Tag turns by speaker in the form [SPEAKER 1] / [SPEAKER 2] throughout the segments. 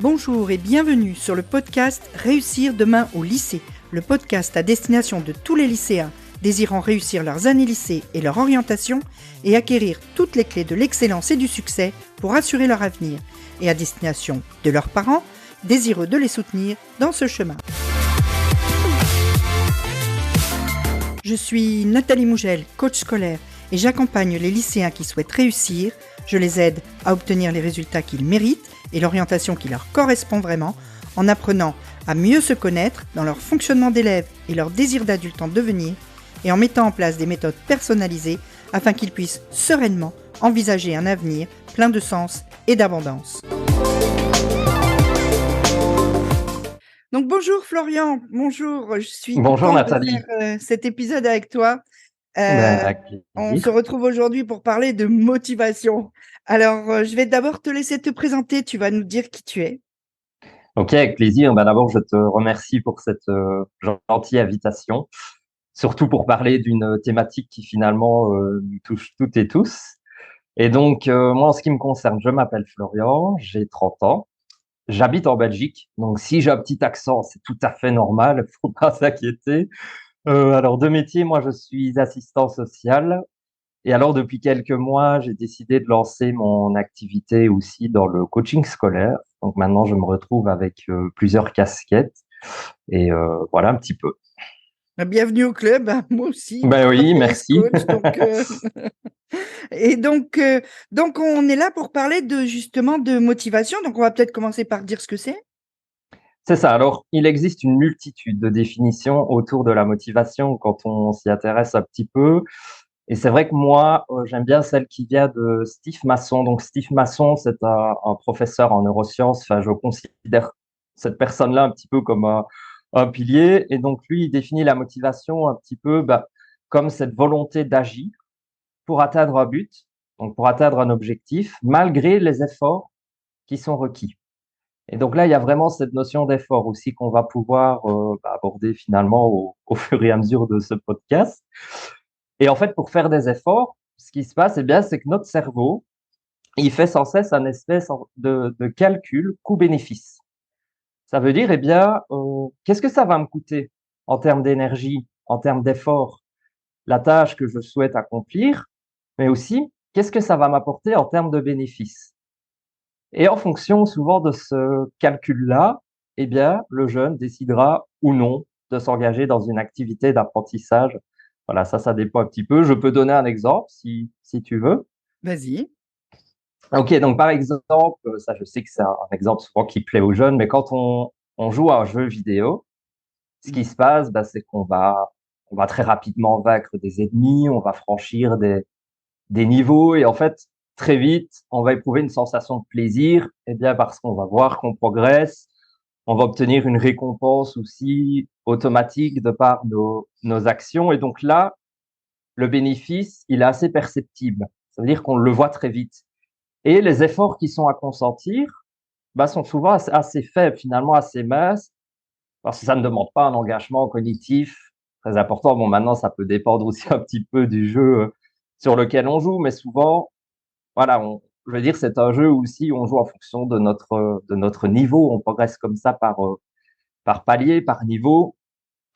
[SPEAKER 1] Bonjour et bienvenue sur le podcast Réussir demain au lycée, le podcast à destination de tous les lycéens désirant réussir leurs années lycée et leur orientation et acquérir toutes les clés de l'excellence et du succès pour assurer leur avenir, et à destination de leurs parents désireux de les soutenir dans ce chemin. Je suis Nathalie Mougel, coach scolaire, et j'accompagne les lycéens qui souhaitent réussir. Je les aide à obtenir les résultats qu'ils méritent et l'orientation qui leur correspond vraiment, en apprenant à mieux se connaître dans leur fonctionnement d'élève et leur désir d'adulte en devenir, et en mettant en place des méthodes personnalisées afin qu'ils puissent sereinement envisager un avenir plein de sens et d'abondance. Donc bonjour Florian, bonjour, je suis
[SPEAKER 2] Bonjour
[SPEAKER 1] contente
[SPEAKER 2] Nathalie.
[SPEAKER 1] de faire cet épisode avec toi.
[SPEAKER 2] Avec
[SPEAKER 1] On se
[SPEAKER 2] plaisir.
[SPEAKER 1] retrouve aujourd'hui pour parler de motivation. Alors, je vais d'abord te laisser te présenter, tu vas nous dire qui tu es.
[SPEAKER 2] Ok, avec plaisir. D'abord, je te remercie pour cette gentille invitation, surtout pour parler d'une thématique qui finalement nous touche toutes et tous. Et donc, moi, en ce qui me concerne, je m'appelle Florian, j'ai 30 ans, j'habite en Belgique. Donc, si j'ai un petit accent, c'est tout à fait normal, faut pas s'inquiéter. Alors, de métier, moi, je suis assistant social. Et alors, depuis quelques mois, j'ai décidé de lancer mon activité aussi dans le coaching scolaire. Donc maintenant, je me retrouve avec plusieurs casquettes et voilà un petit peu.
[SPEAKER 1] Bienvenue au club, hein, moi aussi,
[SPEAKER 2] Ben oui,
[SPEAKER 1] professeuse
[SPEAKER 2] merci.
[SPEAKER 1] coach. Et donc, on est là pour parler de justement de motivation. Donc, on va peut-être commencer par dire ce que c'est.
[SPEAKER 2] C'est ça. Alors, il existe une multitude de définitions autour de la motivation quand on s'y intéresse un petit peu. Et c'est vrai que moi, j'aime bien celle qui vient de Steve Masson. Donc, Steve Masson, c'est un professeur en neurosciences. Enfin, je considère cette personne-là un petit peu comme un pilier. Et donc, lui, il définit la motivation un petit peu comme cette volonté d'agir pour atteindre un but, donc pour atteindre un objectif, malgré les efforts qui sont requis. Et donc là, il y a vraiment cette notion d'effort aussi qu'on va pouvoir aborder finalement au fur et à mesure de ce podcast. Et en fait, pour faire des efforts, ce qui se passe, eh bien, c'est que notre cerveau, il fait sans cesse un espèce de calcul coût-bénéfice. Ça veut dire, eh bien, qu'est-ce que ça va me coûter en termes d'énergie, en termes d'effort, la tâche que je souhaite accomplir, mais aussi, qu'est-ce que ça va m'apporter en termes de bénéfices. Et en fonction souvent de ce calcul-là, eh bien, le jeune décidera ou non de s'engager dans une activité d'apprentissage. Voilà, ça dépend un petit peu. Je peux donner un exemple si tu veux.
[SPEAKER 1] Vas-y.
[SPEAKER 2] Ok, donc par exemple, ça je sais que c'est un exemple souvent qui plaît aux jeunes, mais quand on joue à un jeu vidéo, ce qui se passe, c'est on va très rapidement vaincre des ennemis, on va franchir des niveaux et en fait, très vite, on va éprouver une sensation de plaisir, eh bien parce qu'on va voir qu'on progresse, on va obtenir une récompense aussi automatique de par nos actions. Et donc là, le bénéfice, il est assez perceptible. Ça veut dire qu'on le voit très vite. Et les efforts qui sont à consentir sont souvent assez faibles, finalement assez minces, parce que ça ne demande pas un engagement cognitif très important. Bon, maintenant, ça peut dépendre aussi un petit peu du jeu sur lequel on joue, mais souvent, voilà, je veux dire, c'est un jeu aussi où on joue en fonction de notre niveau. On progresse comme ça par palier, par niveau.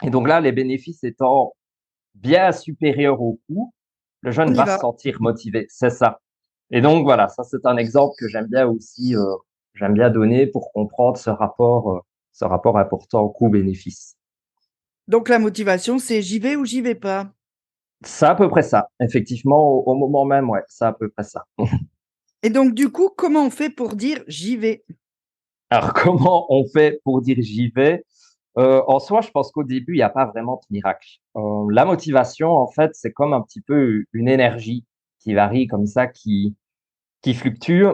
[SPEAKER 2] Et donc là, les bénéfices étant bien supérieurs au coût, le jeune
[SPEAKER 1] On y
[SPEAKER 2] va se
[SPEAKER 1] va.
[SPEAKER 2] sentir motivé. C'est ça. Et donc voilà, ça c'est un exemple que j'aime bien aussi, j'aime bien donner pour comprendre ce rapport important au coût-bénéfice.
[SPEAKER 1] Donc, la motivation, c'est j'y vais ou j'y vais pas.
[SPEAKER 2] C'est à peu près ça. Effectivement, au moment même, ouais, c'est à peu près ça.
[SPEAKER 1] Et donc, du coup, comment on fait pour dire j'y vais?
[SPEAKER 2] Alors, comment on fait pour dire j'y vais? En soi, je pense qu'au début, il n'y a pas vraiment de miracle. La motivation, en fait, c'est comme un petit peu une énergie qui varie comme ça, qui fluctue.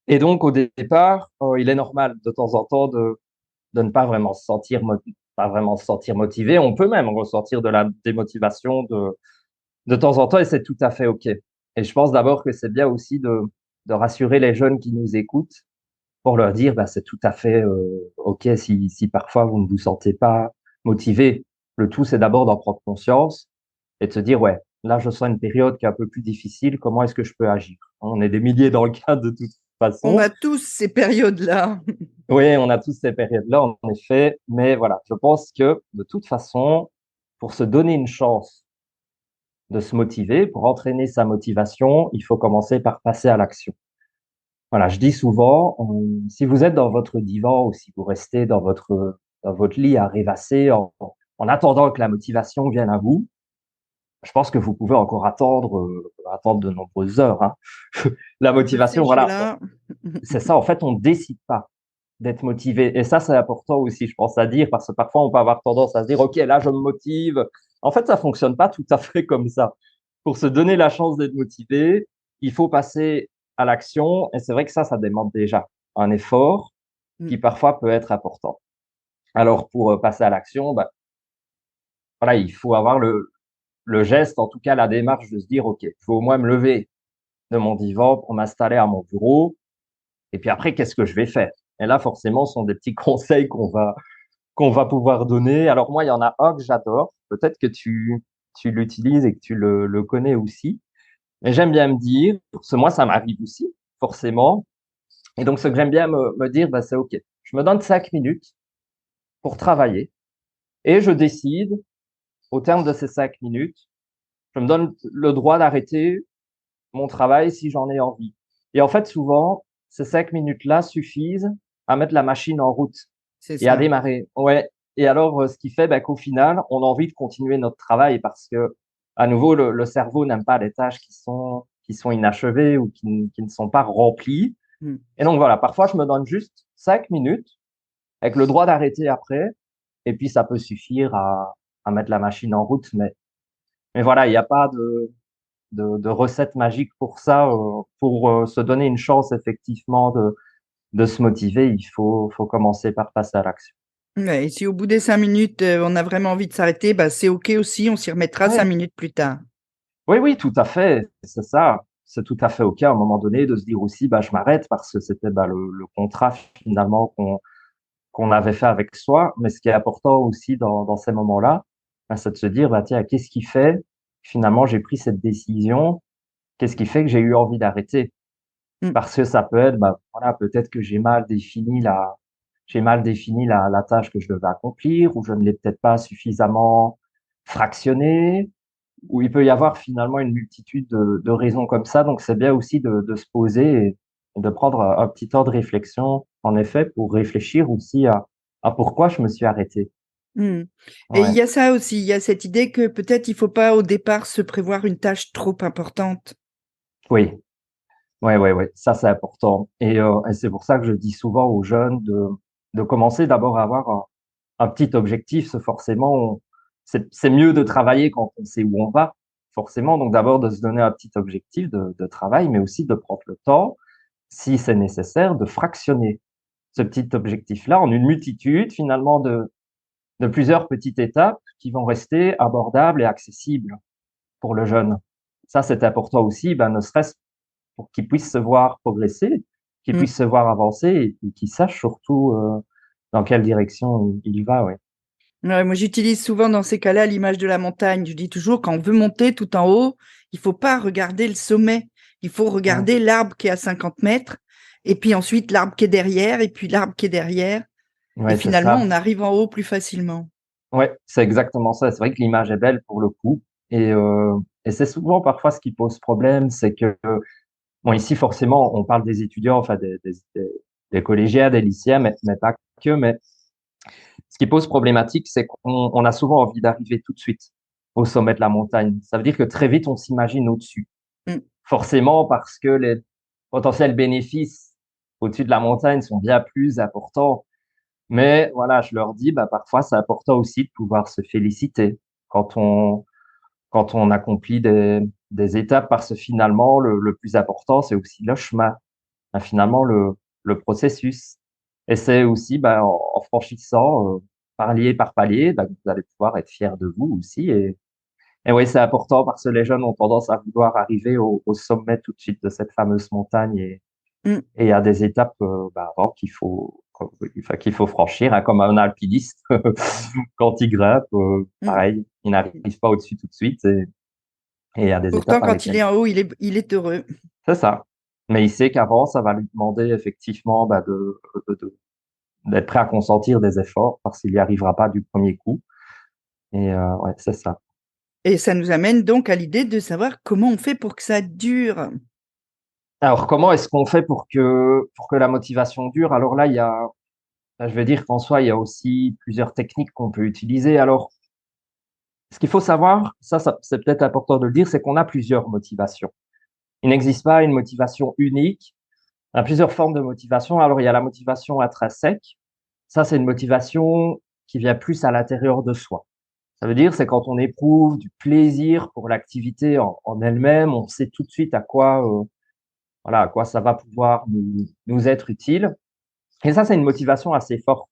[SPEAKER 2] Et donc, au départ, il est normal de temps en temps de ne pas vraiment se sentir, pas vraiment se sentir motivé. On peut même ressentir de la démotivation de temps en temps et c'est tout à fait OK. Et je pense d'abord que c'est bien aussi de rassurer les jeunes qui nous écoutent pour leur dire, c'est tout à fait OK si parfois vous ne vous sentez pas motivé. Le tout, c'est d'abord d'en prendre conscience et de se dire, ouais, là, je sens une période qui est un peu plus difficile. Comment est-ce que je peux agir? On est des milliers dans le cadre de toute
[SPEAKER 1] On
[SPEAKER 2] façon.
[SPEAKER 1] a tous ces périodes-là.
[SPEAKER 2] Oui, on a tous ces périodes-là, en effet. Mais voilà, je pense que de toute façon, pour se donner une chance de se motiver, pour entraîner sa motivation, il faut commencer par passer à l'action. Voilà, je dis souvent, si vous êtes dans votre divan ou si vous restez dans votre lit à rêvasser en attendant que la motivation vienne à vous, je pense que vous pouvez encore attendre de nombreuses heures, hein. La
[SPEAKER 1] De ces
[SPEAKER 2] motivation, voilà,
[SPEAKER 1] jeux-là.
[SPEAKER 2] c'est ça. En fait, on ne décide pas d'être motivé. Et ça, c'est important aussi, je pense, à dire, parce que parfois, on peut avoir tendance à se dire, OK, là, je me motive. En fait, ça fonctionne pas tout à fait comme ça. Pour se donner la chance d'être motivé, il faut passer à l'action. Et c'est vrai que ça demande déjà un effort
[SPEAKER 1] Mm.
[SPEAKER 2] qui parfois peut être important. Alors, pour passer à l'action, bah, voilà, il faut avoir le geste, en tout cas, la démarche de se dire, OK, il faut au moins me lever de mon divan pour m'installer à mon bureau. Et puis après, qu'est-ce que je vais faire? Et là, forcément, ce sont des petits conseils qu'on va pouvoir donner. Alors moi, il y en a un que j'adore. Peut-être que tu l'utilises et que tu le connais aussi. Mais j'aime bien me dire, parce que moi, ça m'arrive aussi, forcément. Et donc, ce que j'aime bien me dire, bah, c'est OK. Je me donne 5 minutes pour travailler et je décide, au terme de ces 5 minutes, je me donne le droit d'arrêter mon travail si j'en ai envie. Et en fait, souvent, ces 5 minutes-là suffisent à mettre la machine en route
[SPEAKER 1] C'est
[SPEAKER 2] et à
[SPEAKER 1] ça.
[SPEAKER 2] démarrer. Ouais. Et alors, ce qui fait bah, qu'au final, on a envie de continuer notre travail parce que, à nouveau, le cerveau n'aime pas les tâches qui sont inachevées ou qui ne sont pas remplies.
[SPEAKER 1] Mm.
[SPEAKER 2] Et donc, voilà, parfois, je me donne juste 5 minutes avec le droit d'arrêter après. Et puis, ça peut suffire à mettre la machine en route. Mais voilà, il n'y a pas de recette magique pour ça. Pour se donner une chance, effectivement, de se motiver, faut commencer par passer à l'action.
[SPEAKER 1] Ouais, et si au bout des 5 minutes, on a vraiment envie de s'arrêter, bah, c'est OK aussi, on s'y remettra 5
[SPEAKER 2] Ouais.
[SPEAKER 1] minutes plus tard.
[SPEAKER 2] Oui, oui, tout à fait. C'est ça. C'est tout à fait OK à un moment donné de se dire aussi, bah, je m'arrête parce que c'était bah, le contrat finalement qu'on avait fait avec soi. Mais ce qui est important aussi dans ces moments-là, bah, c'est de se dire, bah, tiens, qu'est-ce qui fait finalement j'ai pris cette décision? Qu'est-ce qui fait que j'ai eu envie d'arrêter?
[SPEAKER 1] Mmh.
[SPEAKER 2] Parce que ça peut être, bah, voilà, peut-être que j'ai mal défini la tâche que je devais accomplir, ou je ne l'ai peut-être pas suffisamment fractionnée, ou il peut y avoir finalement une multitude de raisons comme ça. Donc, c'est bien aussi de se poser et de prendre un petit temps de réflexion, en effet, pour réfléchir aussi à pourquoi je me suis arrêté.
[SPEAKER 1] Mmh. Et il
[SPEAKER 2] Ouais.
[SPEAKER 1] y a ça aussi, il y a cette idée que peut-être il faut pas au départ se prévoir une tâche trop importante.
[SPEAKER 2] Oui. Ouais, ouais, ouais. Ça, c'est important. Et c'est pour ça que je dis souvent aux jeunes de commencer d'abord à avoir un petit objectif. C'est forcément, c'est mieux de travailler quand on sait où on va, forcément. Donc, d'abord, de se donner un petit objectif de travail, mais aussi de prendre le temps, si c'est nécessaire, de fractionner ce petit objectif-là en une multitude, finalement, de plusieurs petites étapes qui vont rester abordables et accessibles pour le jeune. Ça, c'est important aussi, ben, ne serait-ce pour qu'ils puissent se voir progresser, qu'ils
[SPEAKER 1] Mmh.
[SPEAKER 2] puissent se voir avancer et qu'ils sachent surtout dans quelle direction il va. Ouais.
[SPEAKER 1] Ouais, moi j'utilise souvent dans ces cas-là l'image de la montagne. Je dis toujours quand on veut monter tout en haut, il faut pas regarder le sommet. Il faut
[SPEAKER 2] Ouais,
[SPEAKER 1] regarder l'arbre qui est à 50 mètres et puis ensuite l'arbre qui est derrière et puis l'arbre qui est derrière et
[SPEAKER 2] ouais, c'est
[SPEAKER 1] finalement
[SPEAKER 2] ça.
[SPEAKER 1] on arrive en haut plus facilement.
[SPEAKER 2] Ouais, c'est exactement ça. C'est vrai que l'image est belle pour le coup. Et c'est souvent parfois ce qui pose problème, c'est que, bon, ici, forcément, on parle des étudiants, enfin, des collégiens, des lycéens, mais pas que. Mais ce qui pose problématique, c'est qu'on a souvent envie d'arriver tout de suite au sommet de la montagne. Ça veut dire que très vite, on s'imagine au-dessus.
[SPEAKER 1] Mmh.
[SPEAKER 2] Forcément, parce que les potentiels bénéfices au-dessus de la montagne sont bien plus importants. Mais voilà, je leur dis, bah, parfois, c'est important aussi de pouvoir se féliciter quand quand on accomplit des étapes, parce que finalement, le plus important, c'est aussi le chemin, hein, finalement, le processus. Et c'est aussi, bah, en franchissant palier par palier, bah, vous allez pouvoir être fiers de vous aussi. Et oui, c'est important parce que les jeunes ont tendance à vouloir arriver au sommet tout de suite de cette fameuse montagne
[SPEAKER 1] Mmh.
[SPEAKER 2] et il y a des étapes bah, avant enfin, qu'il faut franchir, hein, comme un alpiniste quand il grimpe,
[SPEAKER 1] Mmh.
[SPEAKER 2] pareil, il n'arrive pas au-dessus tout de suite et il y a des
[SPEAKER 1] Pourtant
[SPEAKER 2] étapes à
[SPEAKER 1] quand il
[SPEAKER 2] lesquelles
[SPEAKER 1] est en haut, il est heureux.
[SPEAKER 2] c'est ça, Mais il sait qu'avant, ça va lui demander effectivement d'être prêt à consentir des efforts parce qu'il n'y arrivera pas du premier coup. Et ouais, c'est ça.
[SPEAKER 1] Et ça nous amène donc à l'idée de savoir comment on fait pour que ça dure.
[SPEAKER 2] Alors, comment est-ce qu'on fait pour que la motivation dure? Alors là, je vais dire qu'en soi, il y a aussi plusieurs techniques qu'on peut utiliser. Alors, ce qu'il faut savoir, ça c'est peut-être important de le dire, c'est qu'on a plusieurs motivations. Il n'existe pas une motivation unique. Il y a plusieurs formes de motivation. Alors, il y a la motivation intrinsèque. Ça, c'est une motivation qui vient plus à l'intérieur de soi. Ça veut dire, c'est quand on éprouve du plaisir pour l'activité en elle-même, on sait tout de suite voilà, à quoi ça va pouvoir nous être utile. Et ça, c'est une motivation assez forte,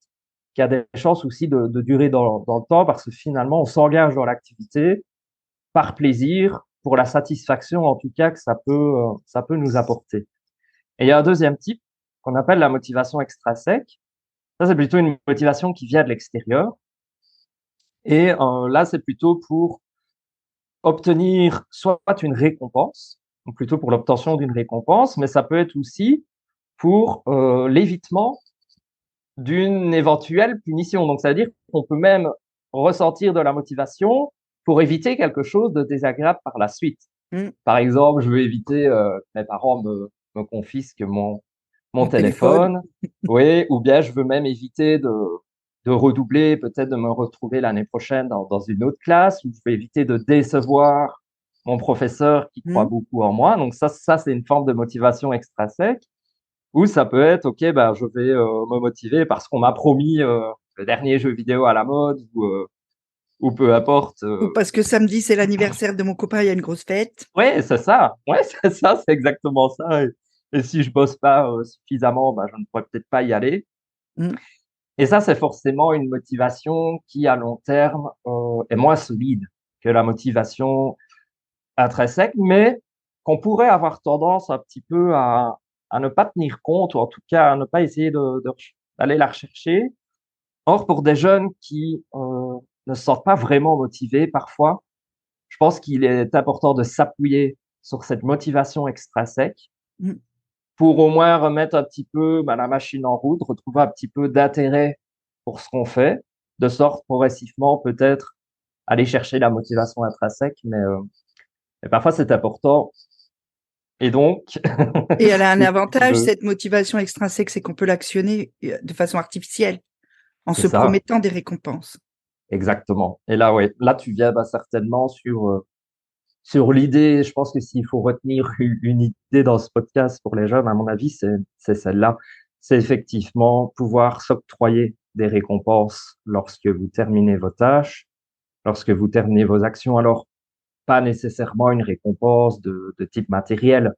[SPEAKER 2] qui a des chances aussi de durer dans le temps, parce que finalement, on s'engage dans l'activité par plaisir, pour la satisfaction en tout cas que ça peut nous apporter. Et il y a un deuxième type qu'on appelle la motivation extrinsèque. Ça, c'est plutôt une motivation qui vient de l'extérieur. Et là, c'est plutôt pour obtenir soit une récompense, ou plutôt pour l'obtention d'une récompense, mais ça peut être aussi pour l'évitement d'une éventuelle punition. Donc, ça veut dire qu'on peut même ressentir de la motivation pour éviter quelque chose de désagréable par la suite.
[SPEAKER 1] Mmh.
[SPEAKER 2] Par exemple, je veux éviter que mes parents me confisquent mon
[SPEAKER 1] Mon téléphone.
[SPEAKER 2] téléphone, oui, ou bien je veux même éviter de redoubler, peut-être de me retrouver l'année prochaine dans une autre classe, ou je veux éviter de décevoir mon professeur qui croit
[SPEAKER 1] Mmh.
[SPEAKER 2] beaucoup en moi. Donc ça c'est une forme de motivation extrinsèque. Ou ça peut être, OK, ben, je vais me motiver parce qu'on m'a promis le dernier jeu vidéo à la mode ou peu importe.
[SPEAKER 1] Ou parce que samedi, c'est l'anniversaire de mon copain, il y a une grosse fête.
[SPEAKER 2] Ouais, c'est ça. Ouais, c'est ça, c'est exactement ça. Et si je bosse pas suffisamment, ben, je ne pourrais peut-être pas y aller.
[SPEAKER 1] Mmh.
[SPEAKER 2] Et ça, c'est forcément une motivation qui, à long terme, est moins solide que la motivation intrinsèque, mais qu'on pourrait avoir tendance un petit peu à ne pas tenir compte, ou en tout cas à ne pas essayer d'aller la rechercher. Or, pour des jeunes qui ne se sentent pas vraiment motivés parfois, je pense qu'il est important de s'appuyer sur cette motivation extrinsèque
[SPEAKER 1] Mmh.
[SPEAKER 2] pour au moins remettre un petit peu la machine en route, retrouver un petit peu d'intérêt pour ce qu'on fait, de sorte progressivement peut-être aller chercher la motivation intrinsèque, mais parfois c'est important. Et donc,
[SPEAKER 1] Et elle a un
[SPEAKER 2] si tu
[SPEAKER 1] avantage,
[SPEAKER 2] veux,
[SPEAKER 1] cette motivation extrinsèque, c'est qu'on peut l'actionner, de façon artificielle, en
[SPEAKER 2] c'est
[SPEAKER 1] se
[SPEAKER 2] ça,
[SPEAKER 1] promettant des récompenses.
[SPEAKER 2] exactement. Et là, ouais, là tu viens certainement sur l'idée. Je pense que s'il faut retenir une idée dans ce podcast pour les jeunes, à mon avis, c'est celle-là. C'est effectivement pouvoir s'octroyer des récompenses lorsque vous terminez vos tâches, lorsque vous terminez vos actions. Alors, pas nécessairement une récompense de type matériel.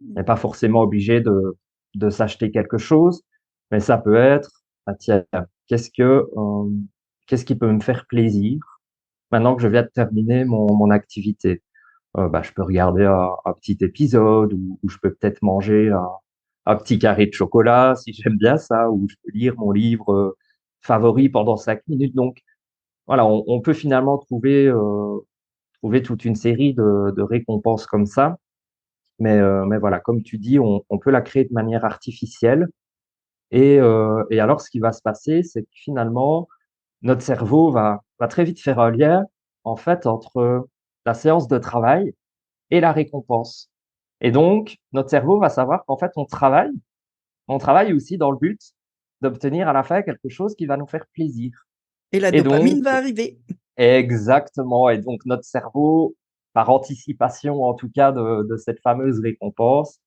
[SPEAKER 2] On n'est pas forcément obligé de s'acheter quelque chose, mais ça peut être, ah, tiens, qu'est-ce que, euh, qu'est-ce qui peut me faire plaisir maintenant que je viens de terminer mon activité? Je peux regarder un petit épisode, ou je peux peut-être manger un petit carré de chocolat si j'aime bien ça, ou je peux lire mon livre favori pendant 5 minutes. Donc voilà, on peut finalement trouver toute une série de récompenses comme ça. Mais voilà, comme tu dis, on peut la créer de manière artificielle. Et alors, ce qui va se passer, c'est que finalement, notre cerveau va très vite faire un lien, en fait, entre la séance de travail et la récompense. Et donc, notre cerveau va savoir qu'en fait, on travaille aussi dans le but d'obtenir à la fin quelque chose qui va nous faire plaisir.
[SPEAKER 1] Et la
[SPEAKER 2] Et
[SPEAKER 1] dopamine
[SPEAKER 2] donc,
[SPEAKER 1] va arriver.
[SPEAKER 2] exactement. Et donc, notre cerveau, par anticipation, en tout cas, de cette fameuse récompense,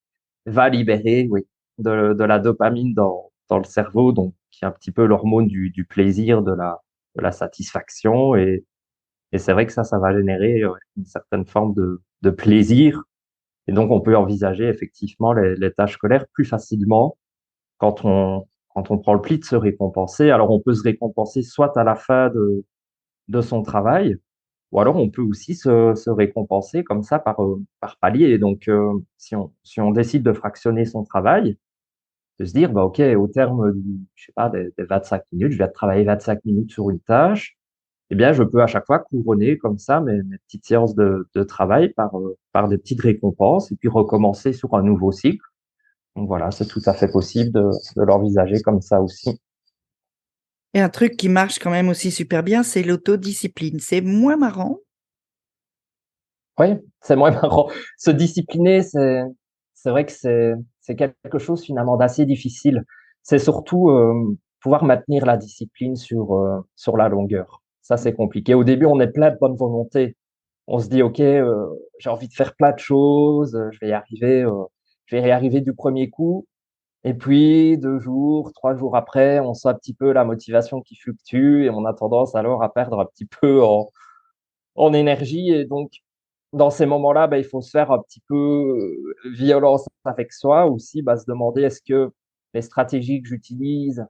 [SPEAKER 2] va libérer, oui, de la dopamine dans le cerveau, donc, qui est un petit peu l'hormone du plaisir, de la satisfaction. Et c'est vrai que ça va générer une certaine forme de plaisir. Et donc, on peut envisager effectivement les tâches scolaires plus facilement quand quand on prend le pli de se récompenser. Alors, on peut se récompenser soit à la fin de son travail, ou alors on peut aussi se récompenser comme ça par palier. Donc, si on décide de fractionner son travail, de se dire, bah, OK, au terme je sais pas, des 25 minutes, je viens de travailler 25 minutes sur une tâche, eh bien, je peux à chaque fois couronner comme ça mes petites séances de travail par des petites récompenses, et puis recommencer sur un nouveau cycle. Donc voilà, c'est tout à fait possible de l'envisager comme ça aussi.
[SPEAKER 1] Et un truc qui marche quand même aussi super bien, c'est l'autodiscipline. C'est moins marrant.
[SPEAKER 2] Oui, c'est moins marrant. Se discipliner, c'est vrai que c'est quelque chose finalement d'assez difficile. C'est surtout, pouvoir maintenir la discipline sur la longueur. Ça, c'est compliqué. Au début, on est plein de bonne volonté. On se dit: «OK, j'ai envie de faire plein de choses, je vais y arriver du premier coup». Et puis 2 jours, 3 jours après, on sent un petit peu la motivation qui fluctue et on a tendance alors à perdre un petit peu en énergie et donc dans ces moments-là, bah, il faut se faire un petit peu, violence avec soi aussi, bah, se demander: «Est-ce que les stratégies que j'utilise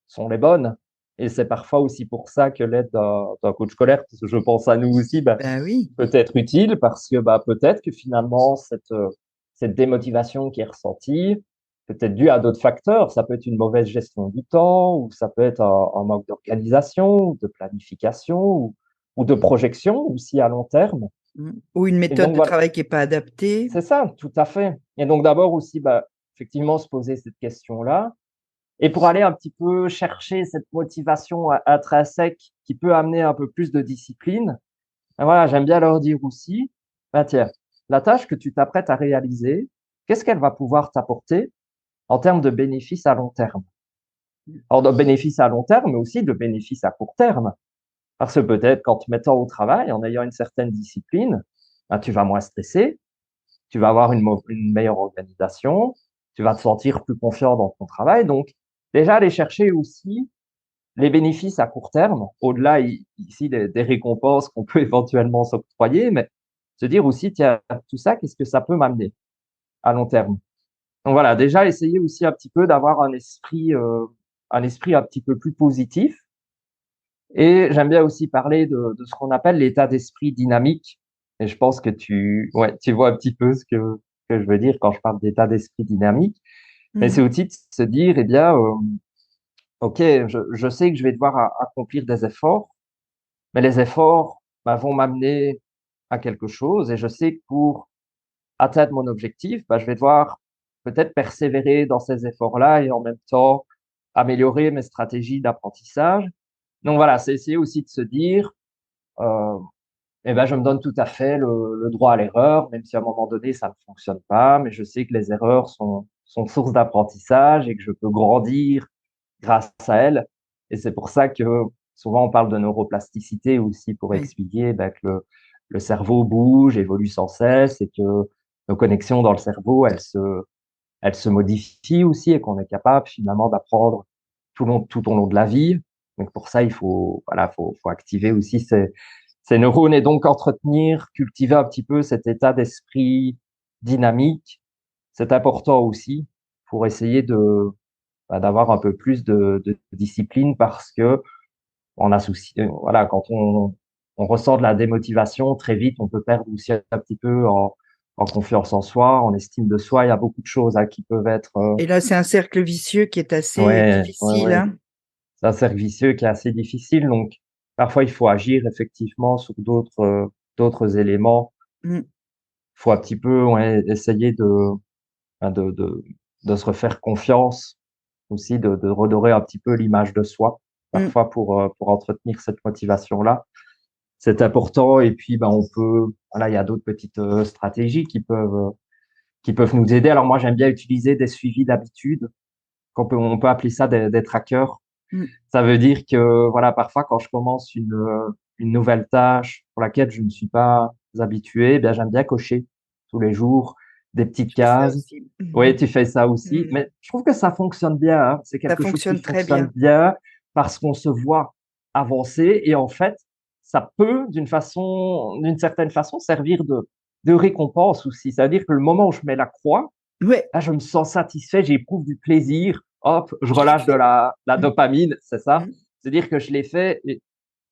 [SPEAKER 2] sont les bonnes?» Et c'est parfois aussi pour ça que l'aide d'un coach scolaire, parce que je pense à nous aussi, bah,
[SPEAKER 1] Ben oui.
[SPEAKER 2] peut être utile parce que, bah, peut-être que finalement cette démotivation qui est ressentie, peut-être due à d'autres facteurs. Ça peut être une mauvaise gestion du temps ou ça peut être un manque d'organisation ou de planification ou de projection aussi à long terme.
[SPEAKER 1] Ou une
[SPEAKER 2] Et
[SPEAKER 1] méthode
[SPEAKER 2] donc
[SPEAKER 1] de
[SPEAKER 2] voilà,
[SPEAKER 1] travail qui est pas adaptée.
[SPEAKER 2] c'est ça, tout à fait. Et donc d'abord aussi, bah, effectivement se poser cette question-là et pour aller un petit peu chercher cette motivation intrinsèque qui peut amener un peu plus de discipline, bah, voilà, j'aime bien leur dire aussi: «Bah, tiens, la tâche que tu t'apprêtes à réaliser, qu'est-ce qu'elle va pouvoir t'apporter en termes de bénéfices à long terme?» Alors de bénéfices à long terme, mais aussi de bénéfices à court terme. Parce que peut-être qu'en te mettant au travail, en ayant une certaine discipline, bah, tu vas moins stresser, tu vas avoir une meilleure organisation, tu vas te sentir plus confiant dans ton travail. Donc, déjà, aller chercher aussi les bénéfices à court terme, au-delà ici des récompenses qu'on peut éventuellement s'octroyer, mais se dire aussi, tiens, tout ça, qu'est-ce que ça peut m'amener à long terme? Donc voilà, déjà, essayer aussi un petit peu d'avoir un esprit un petit peu plus positif. Et j'aime bien aussi parler de ce qu'on appelle l'état d'esprit dynamique. Et je pense que ouais, tu vois un petit peu que je veux dire quand je parle d'état d'esprit dynamique. Mais
[SPEAKER 1] Mmh.
[SPEAKER 2] c'est aussi de se dire, eh bien, OK, je sais que je vais devoir accomplir des efforts, mais les efforts, bah, vont m'amener à quelque chose. Et je sais que pour atteindre mon objectif, bah, je vais devoir peut-être persévérer dans ces efforts-là et en même temps améliorer mes stratégies d'apprentissage. Donc voilà, c'est essayer aussi de se dire, euh, eh ben, je me donne tout à fait le droit à l'erreur, même si à un moment donné, ça ne fonctionne pas, mais je sais que les erreurs sont source d'apprentissage et que je peux grandir grâce à elles. Et c'est pour ça que souvent on parle de neuroplasticité aussi pour
[SPEAKER 1] Oui.
[SPEAKER 2] expliquer ben, que le cerveau bouge, évolue sans cesse et que nos connexions dans le cerveau, elles se modifient aussi et qu'on est capable finalement d'apprendre tout au long de la vie. Donc pour ça, voilà, faut activer aussi ces neurones et donc entretenir, cultiver un petit peu cet état d'esprit dynamique. C'est important aussi pour essayer bah, d'avoir un peu plus de discipline parce que on a souci, voilà, quand on ressent de la démotivation, très vite, on peut perdre aussi un petit peu en confiance en soi, en estime de soi. Il y a beaucoup de choses hein, qui peuvent être,
[SPEAKER 1] Et là, c'est un cercle vicieux qui est assez
[SPEAKER 2] ouais, ouais,
[SPEAKER 1] difficile,
[SPEAKER 2] ouais.
[SPEAKER 1] hein.
[SPEAKER 2] C'est un cercle vicieux qui est assez difficile. Donc, parfois, il faut agir effectivement sur d'autres éléments.
[SPEAKER 1] Mmh.
[SPEAKER 2] Il faut un petit peu ouais, essayer ben, de se refaire confiance aussi, de redorer un petit peu l'image de soi,
[SPEAKER 1] Mmh.
[SPEAKER 2] parfois pour entretenir cette motivation-là. C'est important. Et puis, ben, voilà, il y a d'autres petites stratégies qui peuvent nous aider. Alors moi, j'aime bien utiliser des suivis d'habitude, on peut appeler ça des trackers.
[SPEAKER 1] Mmh.
[SPEAKER 2] Ça veut dire que, voilà, parfois, quand je commence une nouvelle tâche pour laquelle je ne suis pas habitué, eh bien, j'aime bien cocher tous les jours des petites
[SPEAKER 1] Je fais ça
[SPEAKER 2] cases.
[SPEAKER 1] aussi.
[SPEAKER 2] Oui, tu fais ça aussi,
[SPEAKER 1] Mmh.
[SPEAKER 2] mais je trouve que ça fonctionne bien, hein. C'est
[SPEAKER 1] Ça
[SPEAKER 2] quelque chose qui
[SPEAKER 1] fonctionne très
[SPEAKER 2] fonctionne
[SPEAKER 1] bien.
[SPEAKER 2] bien parce qu'on se voit avancer et en fait, ça peut d'une certaine façon servir de récompense aussi. C'est-à-dire que le moment où je mets la croix,
[SPEAKER 1] Ouais,
[SPEAKER 2] là, je me sens satisfait, j'éprouve du plaisir. Hop, je
[SPEAKER 1] je l'ai
[SPEAKER 2] relâche de
[SPEAKER 1] fait.
[SPEAKER 2] la
[SPEAKER 1] Mmh.
[SPEAKER 2] dopamine, c'est ça.
[SPEAKER 1] Mmh.
[SPEAKER 2] C'est-à-dire que je l'ai fait et